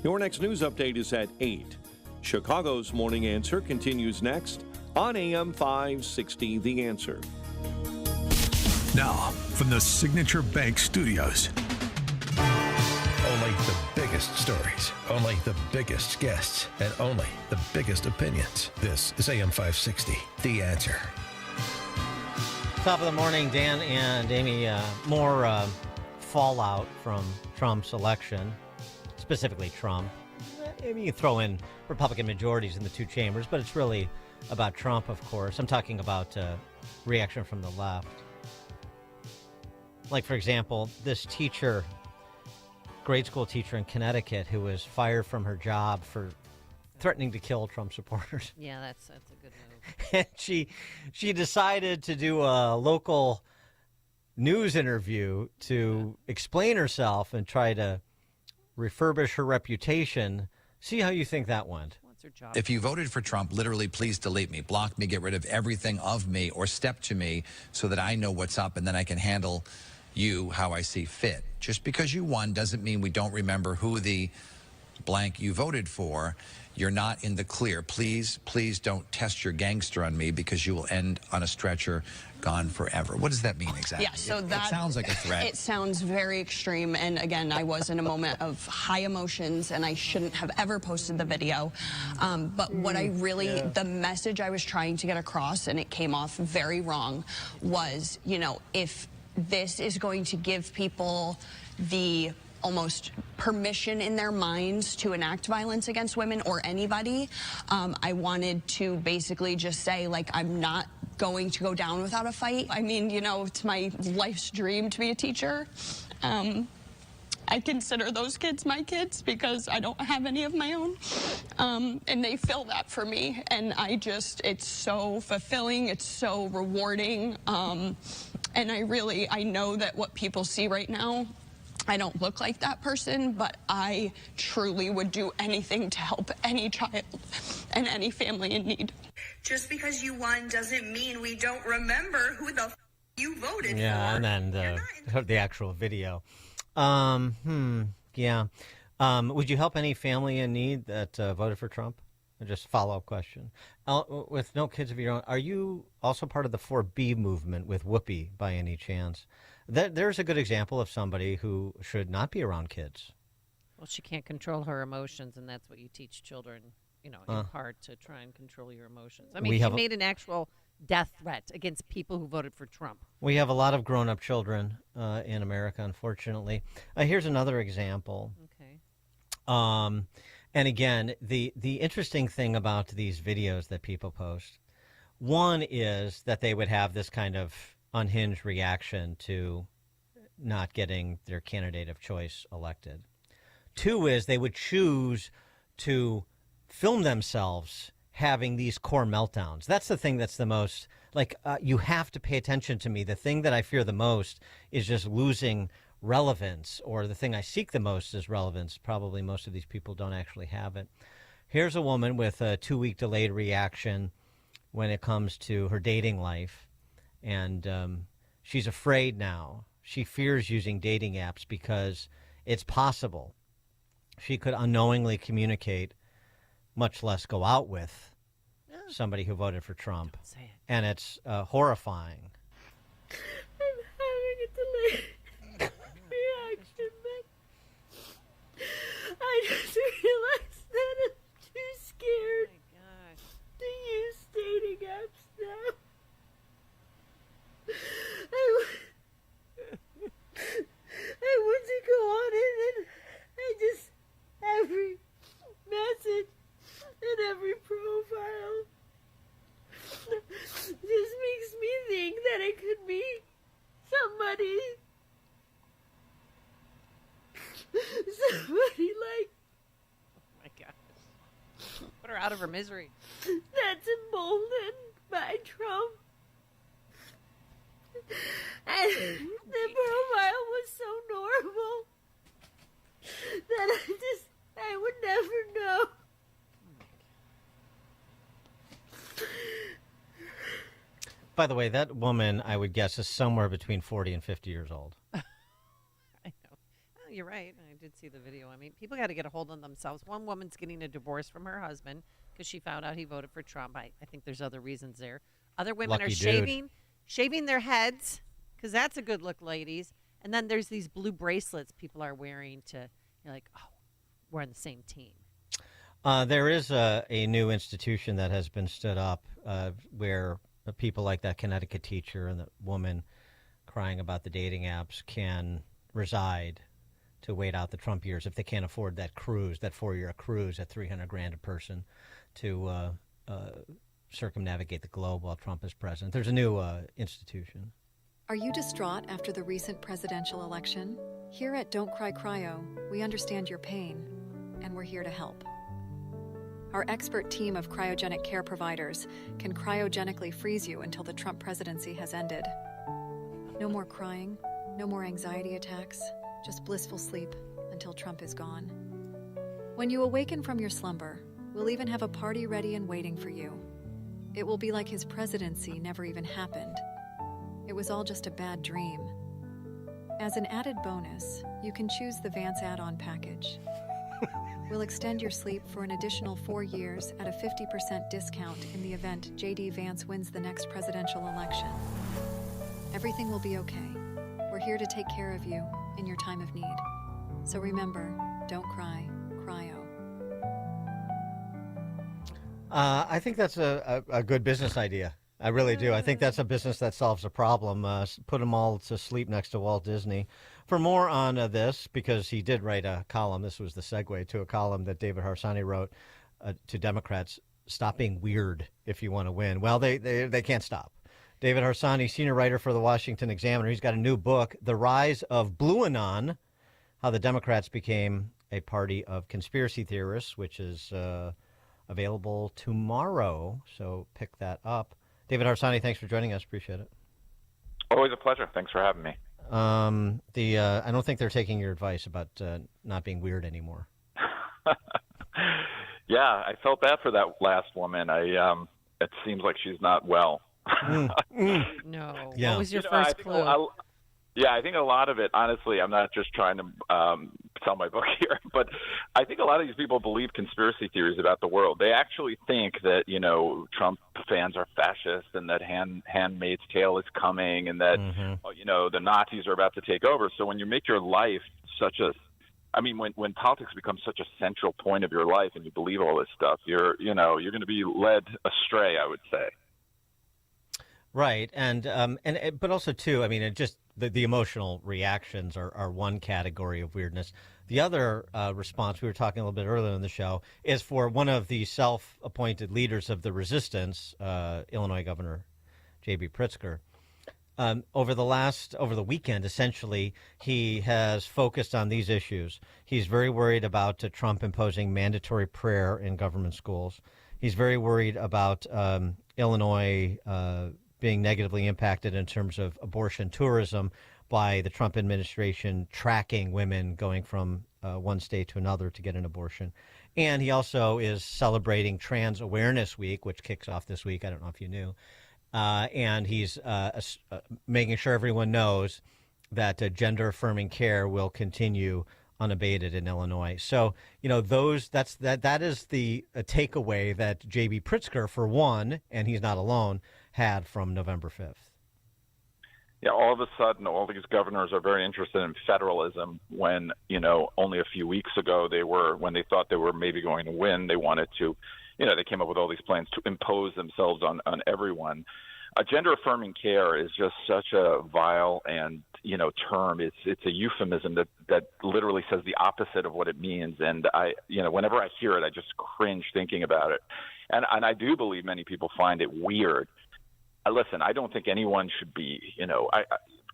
Your next news update is at 8. Chicago's Morning Answer continues next on AM 560, The Answer. Now, from the Signature Bank Studios. Only the biggest stories, only the biggest guests, and only the biggest opinions. This is AM 560, The Answer. Top of the morning, Dan and Amy. More fallout from Trump's election, specifically Trump. Maybe you throw in Republican majorities in the two chambers, but it's really about Trump, of course. I'm talking about reaction from the left. Like, for example, this teacher, grade school teacher in Connecticut, who was fired from her job for threatening to kill Trump supporters. Yeah, that's a good move. And she decided to do a local news interview to explain herself and try to refurbish her reputation. See how you think that went. What's her job? If you voted for Trump, literally, please delete me, block me, get rid of everything of me, or step to me so that I know what's up and then I can handle you how I see fit. Just because you won doesn't mean we don't remember who the blank you voted for. You're not in the clear. Please, please don't test your gangster on me because you will end on a stretcher, gone forever. What does that mean exactly? Yeah, so it that sounds like a threat. It sounds very extreme. And again, I was in a moment of high emotions and I shouldn't have ever posted the video. But what I really, the message I was trying to get across, and it came off very wrong, was, you know, if this is going to give people the almost permission in their minds to enact violence against women or anybody, I wanted to basically just say, like, I'm not going to go down without a fight. I mean, you know, it's my life's dream to be a teacher. I consider those kids my kids because I don't have any of my own. And they fill that for me. And it's so fulfilling. It's so rewarding. And I know that what people see right now, I don't look like that person, but I truly would do anything to help any child and any family in need. Just because you won doesn't mean we don't remember who the you voted for. Yeah, and then the actual video. Yeah. Would you help any family in need that voted for Trump? Just a follow-up question. With no kids of your own, are you also part of the 4B movement with Whoopi by any chance? There's a good example of somebody who should not be around kids. Well, she can't control her emotions, and that's what you teach children, you know, in part, to try and control your emotions. I mean, she made an actual death threat against people who voted for Trump. We have a lot of grown-up children in America, unfortunately. Here's another example. Okay. And again, the interesting thing about these videos that people post, one is that they would have this kind of unhinged reaction to not getting their candidate of choice elected. Two is they would choose to film themselves having these core meltdowns. That's the thing that's the most, like, you have to pay attention to me. The thing that I fear the most is just losing relevance, or the thing I seek the most is relevance. Probably most of these people don't actually have it. Here's a woman with a 2-week delayed reaction when it comes to her dating life, and she's afraid now. She fears using dating apps because it's possible she could unknowingly communicate, much less go out with, somebody who voted for Trump. Don't say it. And it's horrifying. I'm having a delayed reaction, but I just realized that I'm too scared to use dating apps now. I want to go on it, and I just, every message and every profile just makes me think that it could be somebody like, Oh, my gosh. Put her out of her misery. that's emboldened by Trump. And the profile was so normal that I would never know. By the way, that woman, I would guess, is somewhere between 40 and 50 years old. I know. you're right. I did see the video. I mean, people got to get a hold on themselves. One woman's getting a divorce from her husband because she found out he voted for Trump. I think there's other reasons there. Other women Lucky are shaving their heads because that's a good look, ladies. And then there's these blue bracelets people are wearing to, you're like, oh, we're on the same team. There is a new institution that has been stood up where people like that Connecticut teacher and the woman crying about the dating apps can reside to wait out the Trump years if they can't afford that cruise, that 4-year cruise at $300,000 a person to circumnavigate the globe while Trump is president. There's a new institution. Are you distraught after the recent presidential election? Here at Don't Cry Cryo, we understand your pain, and we're here to help. Our expert team of cryogenic care providers can cryogenically freeze you until the Trump presidency has ended. No more crying, no more anxiety attacks, just blissful sleep until Trump is gone. When you awaken from your slumber, we'll even have a party ready and waiting for you. It will be like his presidency never even happened. It was all just a bad dream. As an added bonus, you can choose the Vance add-on package. We'll extend your sleep for an additional 4 years at a 50% discount in the event J.D. Vance wins the next presidential election. Everything will be okay. We're here to take care of you in your time of need. So remember, don't cry, cryo. I think that's a good business idea. I really do. I think that's a business that solves a problem. Put them all to sleep next to Walt Disney. For more on this, because he did write a column, this was the segue to a column that David Harsanyi wrote to Democrats, stop being weird if you want to win. Well, they can't stop. David Harsanyi, senior writer for the Washington Examiner, he's got a new book, The Rise of BlueAnon, How the Democrats Became a Party of Conspiracy Theorists, which is available tomorrow, so pick that up. David Harsanyi, thanks for joining us. Appreciate it. Always a pleasure. Thanks for having me. I don't think they're taking your advice about not being weird anymore. Yeah, I felt bad for that last woman. It seems like she's not well. No. Yeah. What was your first clue? I think a lot of it, honestly, I'm not just trying to sell my book here, but I think a lot of these people believe conspiracy theories about the world. They actually think that, Trump fans are fascists and that Handmaid's Tale is coming and that, the Nazis are about to take over. So when you make your life when politics becomes such a central point of your life and you believe all this stuff, you're going to be led astray, I would say. Right. But also, too, the emotional reactions are one category of weirdness. The other response, we were talking a little bit earlier in the show, is for one of the self-appointed leaders of the resistance, Illinois Governor J.B. Pritzker. Over the weekend, essentially, he has focused on these issues. He's very worried about Trump imposing mandatory prayer in government schools. He's very worried about Illinois being negatively impacted in terms of abortion tourism by the Trump administration tracking women going from one state to another to get an abortion. And he also is celebrating Trans Awareness Week, which kicks off this week. I don't know if you knew. And he's making sure everyone knows that gender-affirming care will continue unabated in Illinois. So, that is the takeaway that J.B. Pritzker, for one, and he's not alone, had from November 5th. Yeah, all of a sudden, all these governors are very interested in federalism when, only a few weeks ago when they thought they were maybe going to win, they wanted to, they came up with all these plans to impose themselves on everyone. Gender-affirming care is just such a vile and, term. It's a euphemism that literally says the opposite of what it means. And whenever I hear it, I just cringe thinking about it. And I do believe many people find it weird. Listen, I don't think anyone should be,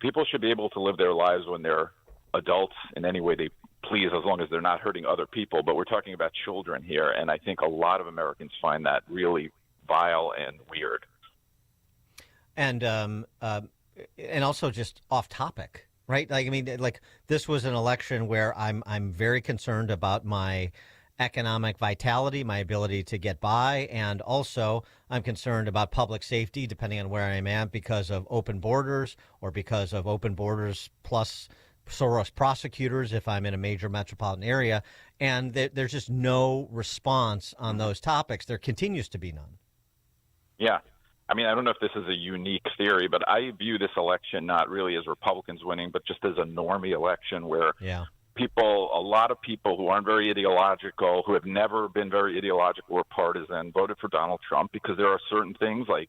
people should be able to live their lives when they're adults in any way they please, as long as they're not hurting other people. But we're talking about children here, and I think a lot of Americans find that really vile and weird. And also just off topic, right? This was an election where I'm very concerned about my economic vitality, my ability to get by, and also I'm concerned about public safety, depending on where I'm at, because of open borders or because of open borders plus Soros prosecutors if I'm in a major metropolitan area, and there's just no response on those topics. There continues to be none. Yeah. I mean, I don't know if this is a unique theory, but I view this election not really as Republicans winning, but just as a normie election where a lot of people who aren't very ideological, who have never been very ideological or partisan, voted for Donald Trump because there are certain things like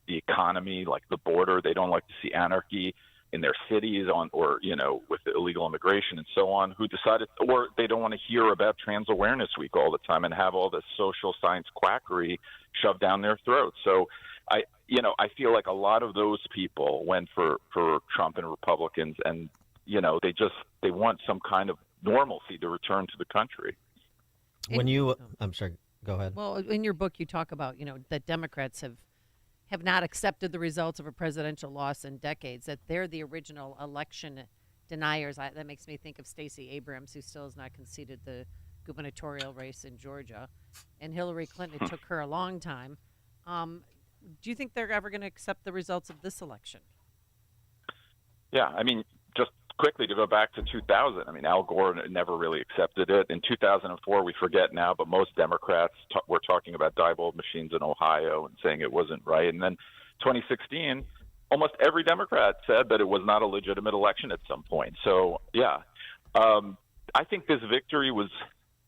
the economy, like the border. They don't like to see anarchy in their cities or with illegal immigration and so on, who decided, or they don't want to hear about Trans Awareness Week all the time and have all this social science quackery shoved down their throats. So I feel like a lot of those people went for Trump and Republicans, and they want some kind of normalcy to return to the country. I'm sorry, go ahead. Well, in your book, you talk about that Democrats have not accepted the results of a presidential loss in decades. That they're the original election deniers. That makes me think of Stacey Abrams, who still has not conceded the gubernatorial race in Georgia, and Hillary Clinton. It took her a long time. Do you think they're ever going to accept the results of this election? Yeah, I mean, just quickly to go back to 2000, I mean, Al Gore never really accepted it. In 2004, we forget now, but most Democrats were talking about Diebold machines in Ohio and saying it wasn't right. And then 2016, almost every Democrat said that it was not a legitimate election at some point. So, yeah, I think this victory was,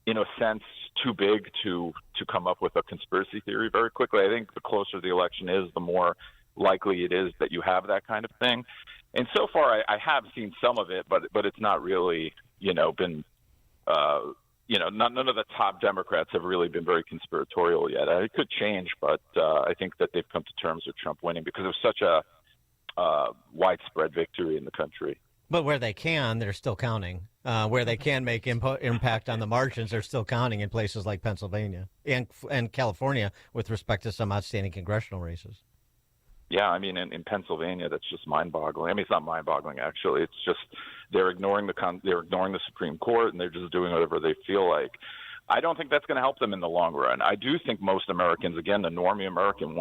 in a sense, too big to come up with a conspiracy theory very quickly. I think the closer the election is, the more likely it is that you have that kind of thing. And so far, I have seen some of it, but it's not really, been, none of the top Democrats have really been very conspiratorial yet. It could change, but I think that they've come to terms with Trump winning because it was such a widespread victory in the country. But where they can, they're still counting. Where they can make impact on the margins, they're still counting in places like Pennsylvania and California with respect to some outstanding congressional races. Yeah, I mean, in Pennsylvania, that's just mind-boggling. I mean, it's not mind-boggling, actually. It's just they're ignoring the Supreme Court, and they're just doing whatever they feel like. I don't think that's going to help them in the long run. I do think most Americans, again, the normie American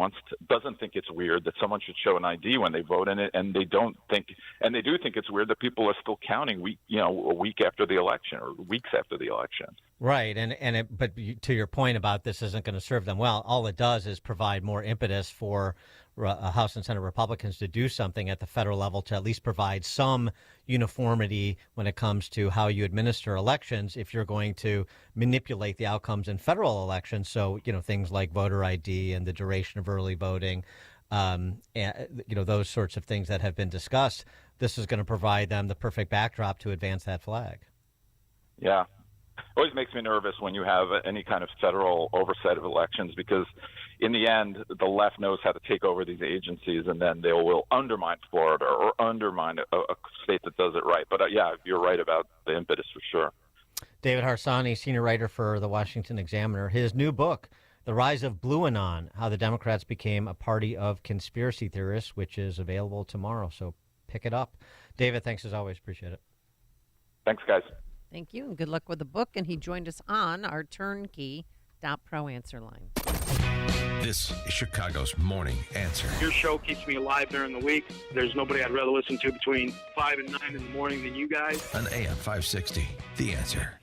doesn't think it's weird that someone should show an ID when they vote in it, and they do think it's weird that people are still counting a week after the election or weeks after the election. Right, but to your point about this isn't going to serve them well. All it does is provide more impetus for House and Senate Republicans to do something at the federal level to at least provide some uniformity when it comes to how you administer elections if you're going to manipulate the outcomes in federal elections. So, things like voter ID and the duration of early voting, and, those sorts of things that have been discussed. This is going to provide them the perfect backdrop to advance that flag. Yeah. Always makes me nervous when you have any kind of federal oversight of elections because in the end, the left knows how to take over these agencies and then they will undermine Florida or undermine a state that does it right. But yeah, you're right about the impetus for sure. David Harsanyi, senior writer for the Washington Examiner, his new book, The Rise of BlueAnon, How the Democrats Became a Party of Conspiracy Theorists, which is available tomorrow. So pick it up. David, thanks as always. Appreciate it. Thanks, guys. Thank you, and good luck with the book. And he joined us on our turnkey.pro answer line. This is Chicago's Morning Answer. Your show keeps me alive during the week. There's nobody I'd rather listen to between 5 and 9 in the morning than you guys. On AM 560, The Answer.